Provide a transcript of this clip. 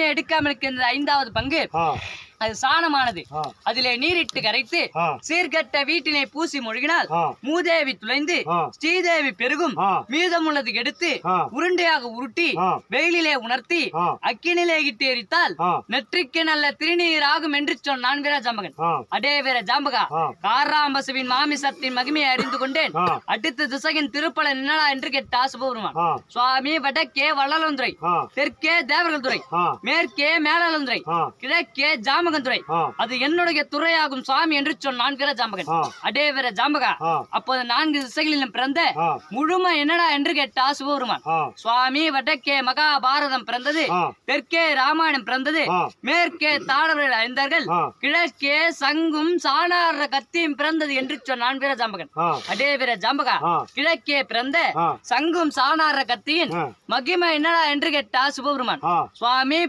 சாமி எடுக்காமல் இருக்கின்ற 5வது பங்கு அது சாணமானது. அதிலே நீரிட்டு கரைத்து சீர்கட்ட வீட்டினை பூசி மொழிகினால் மூதேவி துளைந்து ஸ்ரீதேவி பெருகும். மீதமுள்ளது எடுத்து உருண்டையாக உருட்டி வெயிலிலே உணர்த்தி அக்கினிலே இட்டு எரித்தால் நெற்றிக்கு நல்ல திருநீர் ஆகும் என்று சொன்னான் வீரஜாம்பகன். அடே வீர ஜாம்பகா, காராம்பசுவின் மாமிசத்தின் மகிமையை அறிந்து கொண்டேன். அடுத்த திசையின் திருப்பல என்னடா என்று கேட்டா சிவபெருமான். சுவாமி, வடக்கே வள்ளலந்துறை, தெற்கே தேவர்கள் துறை, மேற்கே மேலந்துறை, கிழக்கே ஜாம துறை, அது என்னுடைய துறையாகும் சுவாமி என்று சொன்னான் வீரஜாம்பகன். அடே வீர ஜாம்பகா, அப்போது 4 திசைகளிலும் பிறந்த முழுமை என்னடா என்று கேட்டா சிவபெருமான். சுவாமி, வடக்கே மகாபாரதம் பிறந்தது, தெற்கே ராமாயணம் பிறந்தது, மேற்கே தாடவர்கள் அறிந்தார்கள், கிழக்கே சங்கும் சாணார கத்தியும் பிறந்தது என்று சொன்னான் வீரஜாம்பகன். அடே வீர ஜாம்பகா, கிழக்கே பிறந்த சங்கும் சாணார கத்தியின் மகிமை என்னடா என்று கேட்டா சிவபெருமான். சுவாமி,